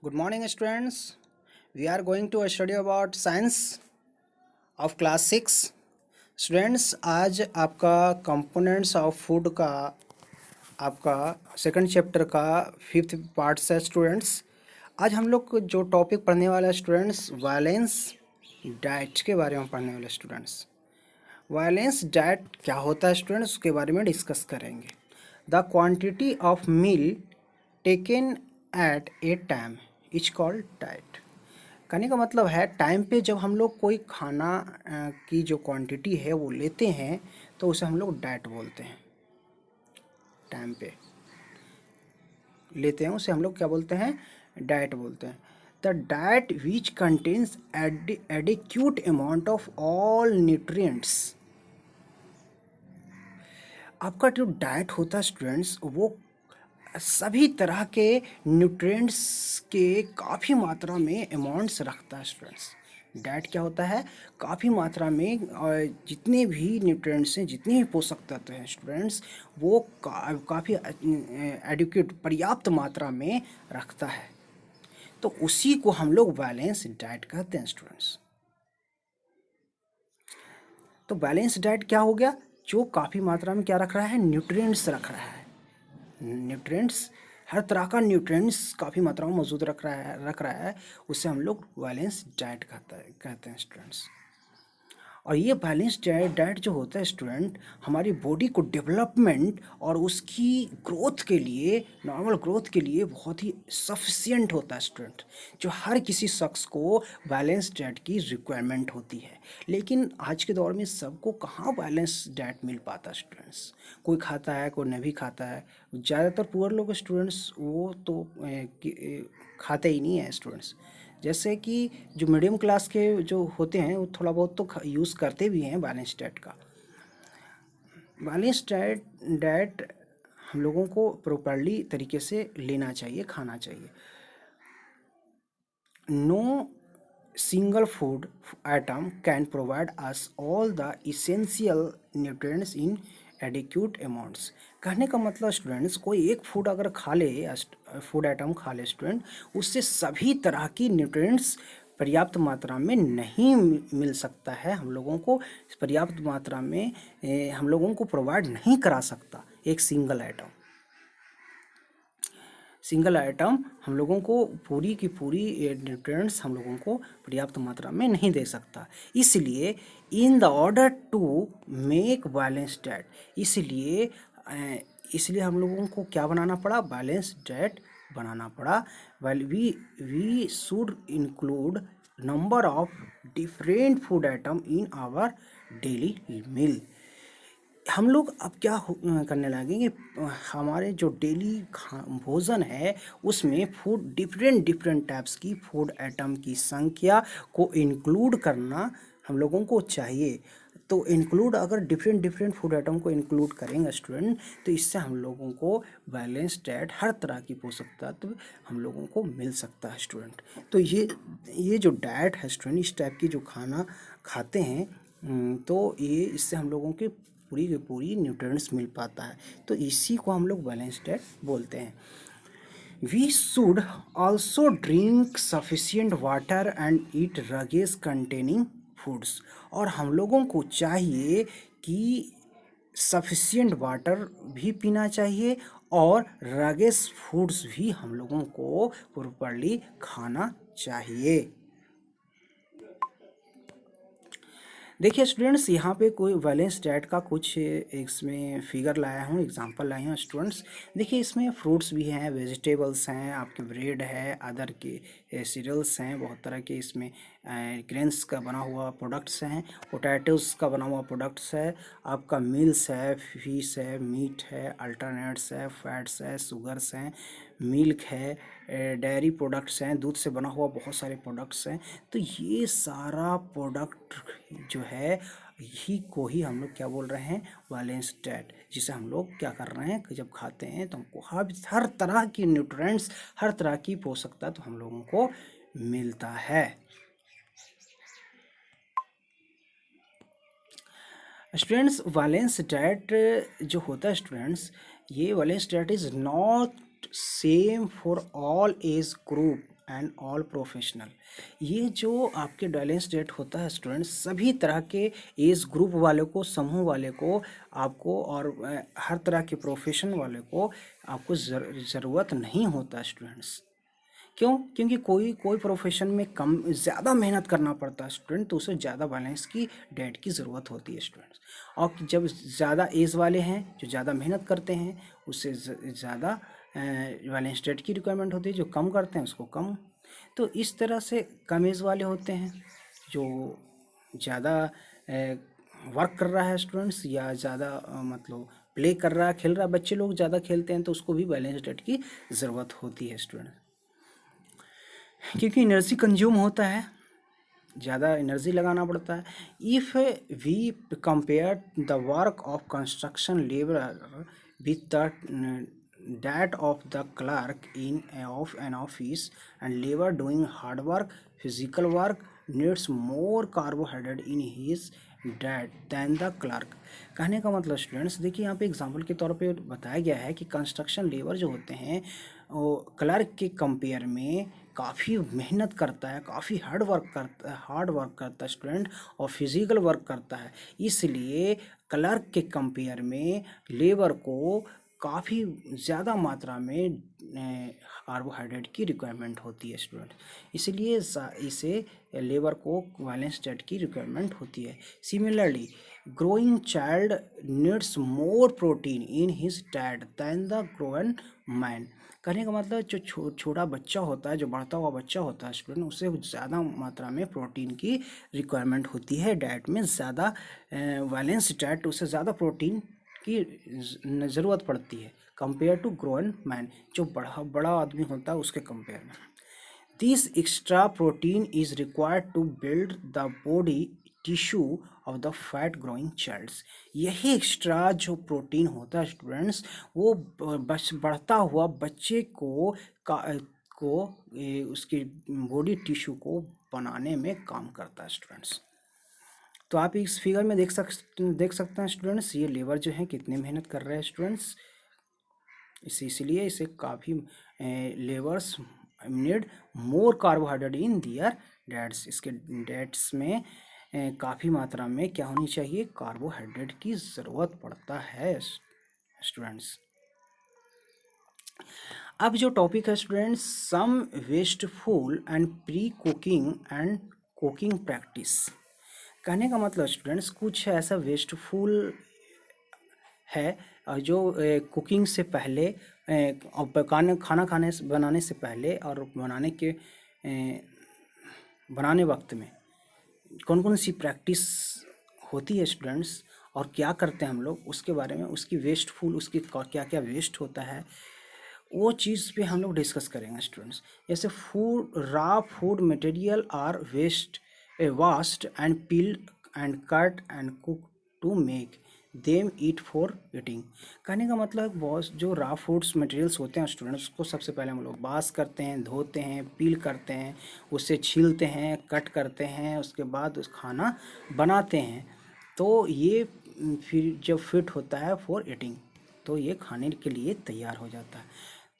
Good morning, students. We are going to study about science of class 6. Students आज आपका components of food का आपका second chapter का fifth part है students. आज हम लोग जो टॉपिक पढ़ने वाले स्टूडेंट्स वायलेंस डाइट के बारे में पढ़ने वाले स्टूडेंट्स। वायलेंस डाइट क्या होता है स्टूडेंट्स, उसके बारे में डिस्कस करेंगे। The quantity of meal taken at a time is called diet. कहने का मतलब है टाइम पे जब हम लोग कोई खाना की जो क्वांटिटी है वो लेते हैं तो उसे हम लोग डाइट बोलते हैं। टाइम पे लेते हैं उसे हम लोग क्या बोलते हैं, डाइट बोलते हैं। The diet which contains adequate amount of all nutrients. आपका जो डाइट होता है स्टूडेंट्स वो सभी तरह के न्यूट्रिएंट्स के काफ़ी मात्रा में अमाउंट्स रखता है स्टूडेंट्स। डाइट क्या होता है, काफ़ी मात्रा में जितने भी न्यूट्रिएंट्स हैं, जितने भी पोषक तत्व हैं स्टूडेंट्स, वो काफ़ी एडिक्वेट पर्याप्त मात्रा में रखता है। तो उसी को हम लोग बैलेंस डाइट कहते हैं स्टूडेंट्स। तो बैलेंस डाइट क्या हो गया, जो काफ़ी मात्रा में क्या रख रहा है, न्यूट्रिएंट्स रख रहा है। न्यूट्रिएंट्स, हर तरह का न्यूट्रिएंट्स काफ़ी मात्रा में मौजूद रख रहा है, उसे हम लोग बैलेंस डाइट कहते हैं स्टूडेंट्स। और ये बैलेंस डाइट जो होता है स्टूडेंट, हमारी बॉडी को डेवलपमेंट और उसकी ग्रोथ के लिए, नॉर्मल ग्रोथ के लिए बहुत ही सफिशिएंट होता है स्टूडेंट। जो हर किसी शख्स को बैलेंस डाइट की रिक्वायरमेंट होती है। लेकिन आज के दौर में सबको कहाँ बैलेंस डाइट मिल पाता है स्टूडेंट्स। कोई खाता है, कोई नहीं खाता है। ज़्यादातर पुअर लोग स्टूडेंट्स वो तो खाते ही नहीं है स्टूडेंट्स। जैसे कि जो मीडियम क्लास के जो होते हैं वो थोड़ा बहुत तो यूज़ करते भी हैं बैलेंस डाइट का। बैलेंस डाइट हम लोगों को प्रॉपरली तरीके से लेना चाहिए, खाना चाहिए। No single food item can provide us all the essential nutrients in adequate amounts। कहने का मतलब स्टूडेंट्स, कोई एक फूड अगर खा ले, फूड आइटम खा ले स्टूडेंट, उससे सभी तरह की न्यूट्रिएंट्स पर्याप्त मात्रा में नहीं मिल सकता है। हम लोगों को पर्याप्त मात्रा में हम लोगों को प्रोवाइड नहीं करा सकता एक सिंगल आइटम हम लोगों को पूरी की पूरी न्यूट्रिएंट्स हम लोगों को पर्याप्त मात्रा में नहीं दे सकता। इसलिए in the order to make balance diet, इसलिए हम लोगों को क्या बनाना पड़ा, बैलेंस डाइट बनाना पड़ा। Well we should include number of different food item in our daily meal. हम लोग अब क्या करने लगेंगे, हमारे जो डेली भोजन है उसमें फूड डिफरेंट टाइप्स की फूड आइटम की संख्या को इंक्लूड करना हम लोगों को चाहिए। तो इंक्लूड अगर डिफरेंट फूड आइटम को इंक्लूड करेंगे स्टूडेंट, तो इससे हम लोगों को बैलेंस डाइट, हर तरह की पोषक तत्व हम लोगों को मिल सकता है स्टूडेंट। तो ये जो डाइट है स्टूडेंट, इस टाइप की जो खाना खाते हैं तो ये इससे हम लोगों के पूरी की पूरी न्यूट्रिएंट्स मिल पाता है। तो इसी को हम लोग बैलेंस डाइट बोलते हैं। We should also drink sufficient water and eat roughage containing foods. और हम लोगों को चाहिए कि सफिशिएंट वाटर भी पीना चाहिए और रगेस फूड्स भी हम लोगों को प्रॉपरली खाना चाहिए। देखिए स्टूडेंट्स, यहाँ पे कोई बैलेंस डाइट का कुछ इसमें फिगर लाया हूँ, एग्जांपल लाए हैं स्टूडेंट्स। देखिए इसमें फ्रूट्स भी हैं, वेजिटेबल्स हैं, आपके ब्रेड है, अदर के सीरियल्स हैं, बहुत तरह के इसमें ग्रेन्स का बना हुआ प्रोडक्ट्स हैं, पोटैटोज़ का बना हुआ प्रोडक्ट्स है, आपका मिल्स है, फिश है, मीट है, अल्टरनेट्स है, फैट्स है, शुगर्स हैं, मिल्क है, डेयरी प्रोडक्ट्स हैं, दूध से बना हुआ बहुत सारे प्रोडक्ट्स हैं। तो ये सारा प्रोडक्ट जो है ही को ही हम लोग क्या बोल रहे हैं, बैलेंस डाइट। जिसे हम लोग क्या कर रहे हैं कि जब खाते हैं तो हमको हर तरह की न्यूट्रिएंट्स, हर तरह की पोषक तत्व हम लोगों को मिलता है। स्टूडेंट्स, बैलेंस डाइट जो होता है स्टूडेंट्स, ये balance diet is not same for all age group and all professional. ये जो आपके बैलेंस डाइट होता है स्टूडेंट्स, सभी तरह के एज ग्रुप वाले को, समूह वाले को आपको, और हर तरह के प्रोफेशन वाले को आपको ज़रूरत नहीं होता स्टूडेंट्स। क्यों? क्योंकि कोई कोई प्रोफेशन में कम ज़्यादा मेहनत करना पड़ता है स्टूडेंट, तो उसे ज़्यादा बैलेंस की डाइट की ज़रूरत होती है स्टूडेंट्स। और जब ज़्यादा एज वाले हैं जो ज़्यादा मेहनत करते हैं, उससे ज़्यादा बैलेंस डाइट की रिक्वायरमेंट होती है, जो कम करते हैं उसको कम। तो इस तरह से कम एज वाले होते हैं जो ज़्यादा वर्क कर रहा है स्टूडेंट्स, या ज़्यादा मतलब प्ले कर रहा है, खेल रहा है, बच्चे लोग ज़्यादा खेलते हैं तो उसको भी बैलेंस डाइट की ज़रूरत होती है स्टूडेंट, क्योंकि एनर्जी कंज्यूम होता है, ज़्यादा एनर्जी लगाना पड़ता है। If we compare the work of construction labour with the that of the clerk in of an office, and labor doing hard work, physical work, needs more carbohydrate in his diet than the clerk। कहने का मतलब students देखिए, यहाँ पे example के तौर पे बताया गया है कि कंस्ट्रक्शन लेबर जो होते हैं वो क्लर्क के कंपेयर में काफ़ी मेहनत करता है, काफ़ी हार्ड वर्क करता है स्टूडेंट, और फिजिकल वर्क करता है। इसलिए क्लर्क के कंपेयर में लेबर को काफ़ी ज़्यादा मात्रा में कार्बोहाइड्रेट की रिक्वायरमेंट होती है स्टूडेंट, इसलिए इसे लेबर को बैलेंस डाइट की रिक्वायरमेंट होती है। Similarly growing child needs more protein in his diet than the grown man. कहने का मतलब जो छोटा बच्चा होता है, जो बढ़ता हुआ बच्चा होता है स्टूडेंट, उसे ज़्यादा मात्रा में प्रोटीन की रिक्वायरमेंट होती है डाइट में, ज़्यादा बैलेंस डाइट, उसे ज़्यादा प्रोटीन की ज़रूरत पड़ती है कंपेयर टू ग्रोन मैन, जो बड़ा आदमी होता है उसके कंपेयर में। This extra protein is required to build the body tissue of the fat growing childs. यही एक्स्ट्रा जो प्रोटीन होता है स्टूडेंट्स, वो बढ़ता हुआ बच्चे उसके बॉडी टिश्यू को बनाने में काम करता है स्टूडेंट्स। तो आप इस फिगर में देख सकते हैं स्टूडेंट्स, ये लेबर जो है कितने मेहनत कर रहे हैं स्टूडेंट्स। इसलिए इसे काफ़ी labours need more carbohydrate in their diets. इसके डाइट्स में काफ़ी मात्रा में क्या होनी चाहिए, कार्बोहाइड्रेट की ज़रूरत पड़ता है स्टूडेंट्स। अब जो टॉपिक है students, some wasteful and pre cooking and cooking practice. कहने का मतलब स्टूडेंट्स, कुछ ऐसा वेस्टफुल है जो कुकिंग से पहले और खाना बनाने से पहले और बनाने वक्त में कौन कौन सी प्रैक्टिस होती है स्टूडेंट्स, और क्या करते हैं हम लोग, उसके बारे में, उसकी वेस्टफुल, उसकी क्या क्या वेस्ट होता है, वो चीज़ पे हम लोग डिस्कस करेंगे स्टूडेंट्स। जैसे raw food material are washed and peeled and cut and cook to make them eat for eating. कहने का मतलब बहुत जो रॉ फूड्स मटेरियल्स होते हैं स्टूडेंट्स, उसको सबसे पहले हम लोग वॉश करते हैं, धोते हैं, पील करते हैं, उससे छीलते हैं, कट करते हैं, उसके बाद उस खाना बनाते हैं। तो ये फिर जब फिट होता है फॉर ईटिंग, तो ये खाने के लिए तैयार हो जाता है।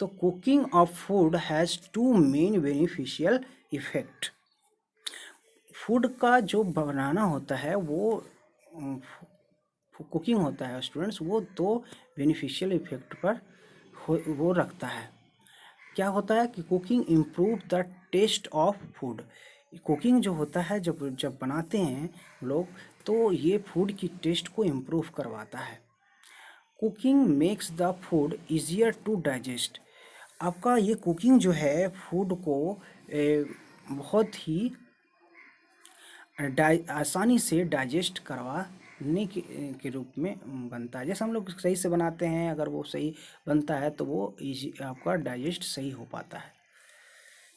तो cooking of food has two main beneficial effect. Food का जो बनाना होता है वो कुकिंग होता है स्टूडेंट्स, वो दो बेनिफिशियल इफेक्ट पर वो रखता है। क्या होता है कि cooking improve the taste of food. Cooking जो होता है, जब जब बनाते हैं लोग, तो ये फूड की टेस्ट को इम्प्रूव करवाता है। Cooking makes the food easier to digest. आपका ये कुकिंग जो है फूड को बहुत ही आसानी से डाइजेस्ट करवाने के रूप में बनता है। जैसे हम लोग सही से बनाते हैं, अगर वो सही बनता है तो वो इजी आपका डाइजेस्ट सही हो पाता है।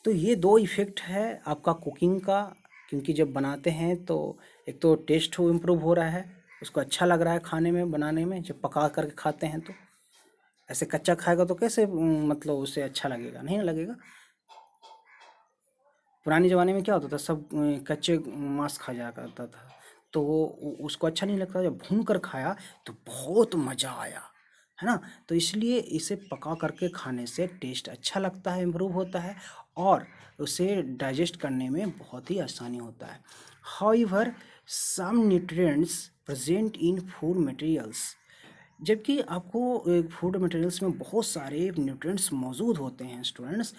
तो ये दो इफ़ेक्ट है आपका कुकिंग का, क्योंकि जब बनाते हैं तो एक तो टेस्ट हो इम्प्रूव हो रहा है, उसको अच्छा लग रहा है खाने में, बनाने में। जब पका करके खाते हैं तो ऐसे कच्चा खाएगा तो कैसे मतलब उसे अच्छा लगेगा, नहीं लगेगा। पुराने ज़माने में क्या होता था, सब कच्चे मांस खा जाया करता था, तो वो उसको अच्छा नहीं लगता। जब भून कर खाया तो बहुत मज़ा आया, है ना। तो इसलिए इसे पका करके खाने से टेस्ट अच्छा लगता है, इम्प्रूव होता है और उसे डाइजेस्ट करने में बहुत ही आसानी होता है। However some nutrients present in food materials, जबकि आपको फूड मटेरियल्स में बहुत सारे न्यूट्रिएंट्स मौजूद होते हैं students,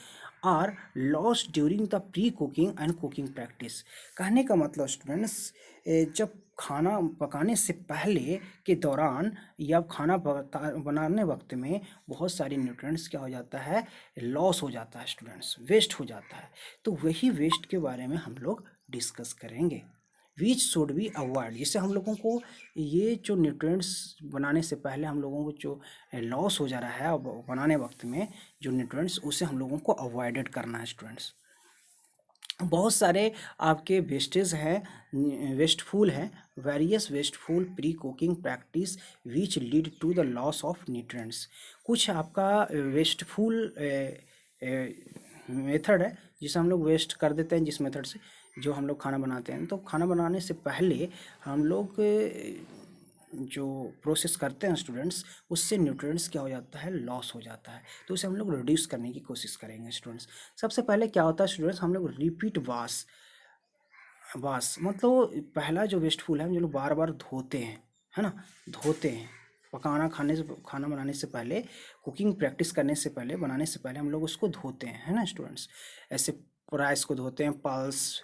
are lost during the pre cooking and cooking practice. कहने का मतलब स्टूडेंट्स, जब खाना पकाने से पहले के दौरान या खाना बनाने वक्त में बहुत सारे न्यूट्रिएंट्स क्या हो जाता है, लॉस हो जाता है स्टूडेंट्स, वेस्ट हो जाता है। तो वही वेस्ट के बारे में हम लोग डिस्कस करेंगे। विच शुड बी अवॉइड, जिससे हम लोगों को ये जो न्यूट्रिएंट्स बनाने से पहले हम लोगों को जो लॉस हो जा रहा है अब बनाने वक्त में जो न्यूट्रिएंट्स, उसे हम लोगों को अवॉइडेड करना है स्टूडेंट्स। बहुत सारे आपके वेस्टेज हैं, वेस्टफुल हैं, various wasteful pre cooking practice which lead to the loss of nutrients. कुछ आपका वेस्टफुल मेथड है जिसे हम लोग वेस्ट कर देते हैं, जिस मेथड से जो हम लोग खाना बनाते हैं। तो खाना बनाने से पहले हम लोग जो प्रोसेस करते हैं स्टूडेंट्स, उससे न्यूट्रिएंट्स क्या हो जाता है, लॉस हो जाता है। तो उसे हम लोग रिड्यूस करने की कोशिश करेंगे स्टूडेंट्स। सबसे पहले क्या होता है स्टूडेंट्स, हम लोग रिपीट वाश, वाश मतलब पहला जो वेस्टफुल है हम जो लोग बार बार धोते हैं, है ना, धोते हैं। खाना बनाने से पहले, कुकिंग प्रैक्टिस करने से पहले, बनाने से पहले हम लोग उसको धोते हैं, है ना स्टूडेंट्स। ऐसे राइस को धोते हैं, pulse,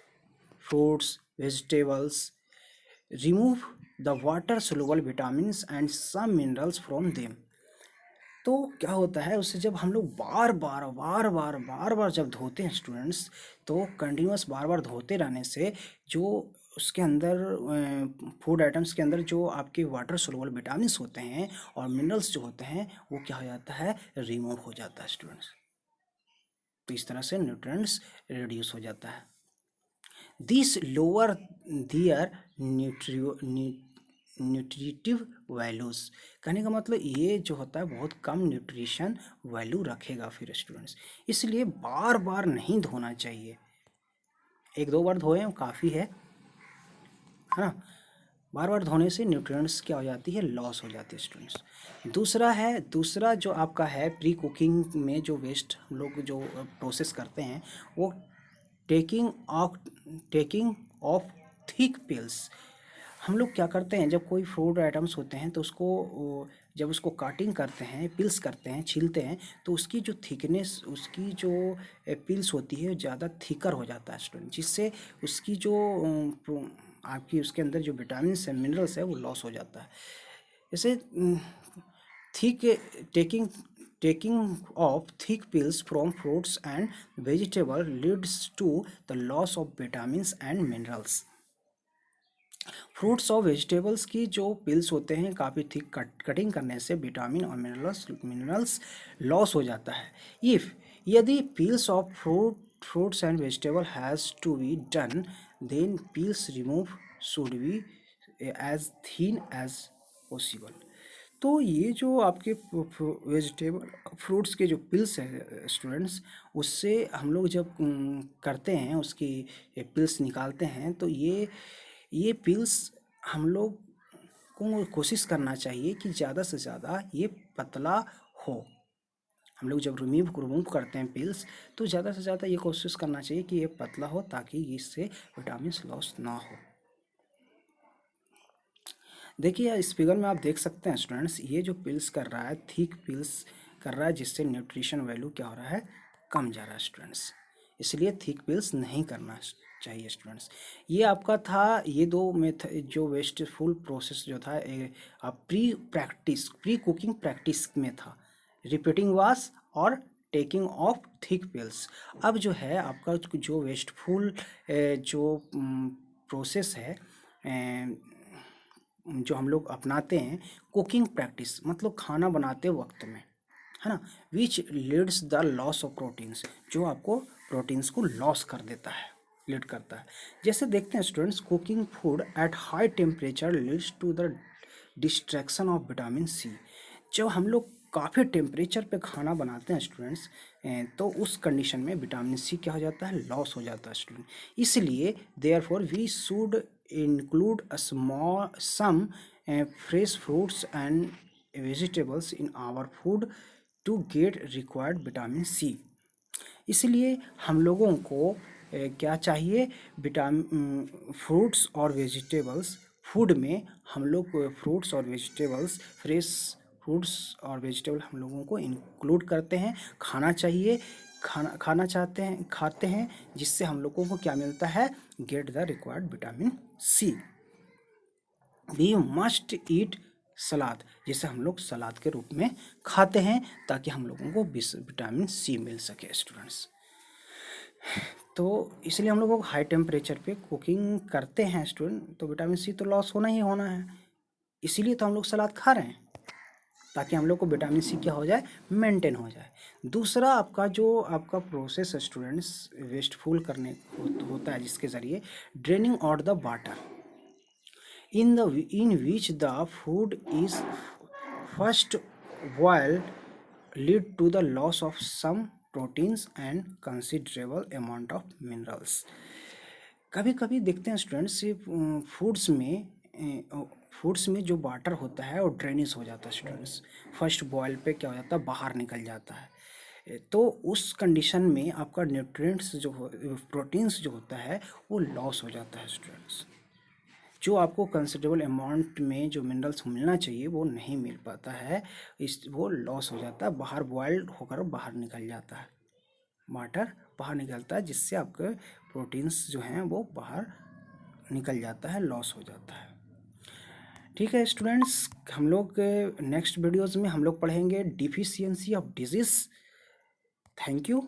fruits, vegetables, remove the water soluble vitamins and some minerals from them। तो क्या होता है, उससे जब हम लोग बार बार जब धोते हैं स्टूडेंट्स, तो कंटिन्यूअस बार बार धोते रहने से जो उसके अंदर फूड आइटम्स के अंदर जो आपके वाटर soluble विटामिन्स होते हैं और मिनरल्स जो होते हैं, वो क्या हो जाता है, रिमूव हो जाता है स्टूडेंट्स। तो इस तरह से न्यूट्रिएंट्स रिड्यूस हो जाता है। This lower their nutritive values. कहने का मतलब ये जो होता है बहुत कम न्यूट्रिशन वैल्यू रखेगा फिर स्टूडेंट्स, इसलिए बार बार नहीं धोना चाहिए। एक दो बार धोएं काफ़ी है ना। बार बार धोने से न्यूट्रिएंट्स क्या हो जाती है, लॉस हो जाती है स्टूडेंट्स। दूसरा जो आपका है प्री कुकिंग में जो वेस्ट हम लोग जो प्रोसेस करते हैं, वो taking of taking off thick pills. हम लोग क्या करते हैं, जब कोई फूड आइटम्स होते हैं तो जब उसको काटिंग करते हैं, पिल्स करते हैं, छीलते हैं, तो उसकी जो थिकनेस, उसकी जो पिल्स होती है ज़्यादा थिकर हो जाता है स्टूडेंट, जिससे उसकी जो आपकी उसके अंदर जो विटामिन्स है, मिनरल्स है, वो लॉस हो जाता है। जैसे thick taking taking off thick peels from fruits and vegetable leads to the loss of vitamins and minerals. Fruits और वेजिटेबल्स की जो पिल्स होते हैं, काफ़ी थिक कटिंग करने से विटामिन और मिनरल्स लॉस हो जाता है। इफ़ यदि peels of fruits and vegetable has to be done, then peels remove should be as thin as possible. तो ये जो आपके वेजिटेबल फ्रूट्स के जो पिल्स हैं स्टूडेंट्स, उससे हम लोग जब करते हैं, उसकी पिल्स निकालते हैं, तो ये पिल्स हम लोग को कोशिश करना चाहिए कि ज़्यादा से ज़्यादा ये पतला हो। हम लोग जब रिमूव करते हैं पिल्स, तो ज़्यादा से ज़्यादा ये कोशिश करना चाहिए कि ये पतला हो, ताकि इससे विटामिन लॉस ना हो। देखिए इस फिगर में आप देख सकते हैं स्टूडेंट्स, ये जो पिल्स कर रहा है, थिक पिल्स कर रहा है, जिससे न्यूट्रिशन वैल्यू क्या हो रहा है, कम जा रहा है स्टूडेंट्स। इसलिए थिक पिल्स नहीं करना चाहिए स्टूडेंट्स। ये आपका था, ये दो मेथड जो वेस्टफुल प्रोसेस जो था, आप प्री कुकिंग प्रैक्टिस में था, रिपीटिंग वाश और टेकिंग ऑफ थिक पिल्स। अब जो है आपका जो वेस्टफुल जो प्रोसेस है, जो हम लोग अपनाते हैं, कुकिंग प्रैक्टिस मतलब खाना बनाते वक्त में, है ना, which leads the loss of proteins, जो आपको प्रोटीन्स को लॉस कर देता है, लीड करता है। जैसे देखते हैं students, cooking food at high temperature leads to the destruction of vitamin C. जब हम लोग काफ़ी टेम्परेचर पे खाना बनाते हैं स्टूडेंट्स, तो उस कंडीशन में विटामिन सी क्या हो जाता है, लॉस हो जाता है स्टूडेंट। इसलिए therefore we should include a small some fresh fruits and vegetables in our food to get required vitamin C. इसलिए हम लोगों को क्या चाहिए, विटामिन फ्रूट्स और वेजिटेबल्स फूड में, हम लोग फ्रूट्स और वेजिटेबल्स, फ्रेश फ्रूट्स और वेजिटेबल हम लोगों को इंक्लूड करते हैं, खाना चाहिए, खाना चाहते हैं, खाते हैं, जिससे हम लोगों को क्या मिलता है, get the required vitamin C. We must eat salad, जिसे हम लोग सलाद के रूप में खाते हैं ताकि हम लोगों को विटामिन सी मिल सके स्टूडेंट्स। तो इसलिए हम लोग को हाई टेम्परेचर पे कुकिंग करते हैं स्टूडेंट, तो विटामिन सी तो लॉस होना ही होना है, इसीलिए तो हम लोग सलाद खा रहे हैं ताकि हम लोग को विटामिन सी क्या हो जाए, मेंटेन हो जाए। दूसरा आपका जो आपका प्रोसेस स्टूडेंट्स वेस्टफुल करने होता है, जिसके ज़रिए draining out the water in which the food is first boiled lead to the loss of some proteins and considerable amount of minerals। कभी कभी देखते हैं स्टूडेंट्स फूड्स में जो वाटर होता है वो ड्रेनेज हो जाता है स्टूडेंट्स, फर्स्ट बॉयल पे क्या हो जाता है, बाहर निकल जाता है। तो उस कंडीशन में आपका न्यूट्रिएंट्स प्रोटीन्स जो होता है वो लॉस हो जाता है स्टूडेंट्स, जो आपको कंसिडरेबल अमाउंट में जो मिनरल्स मिलना चाहिए वो नहीं मिल पाता है, वो लॉस हो जाता है, बाहर बॉयल्ड होकर बाहर निकल जाता है, वाटर बाहर निकलता है, जिससे आपके प्रोटीन्स जो हैं वो बाहर निकल जाता है, लॉस हो जाता है। ठीक है स्टूडेंट्स, हम लोग नेक्स्ट वीडियोज़ में हम लोग पढ़ेंगे deficiency of disease. Thank you.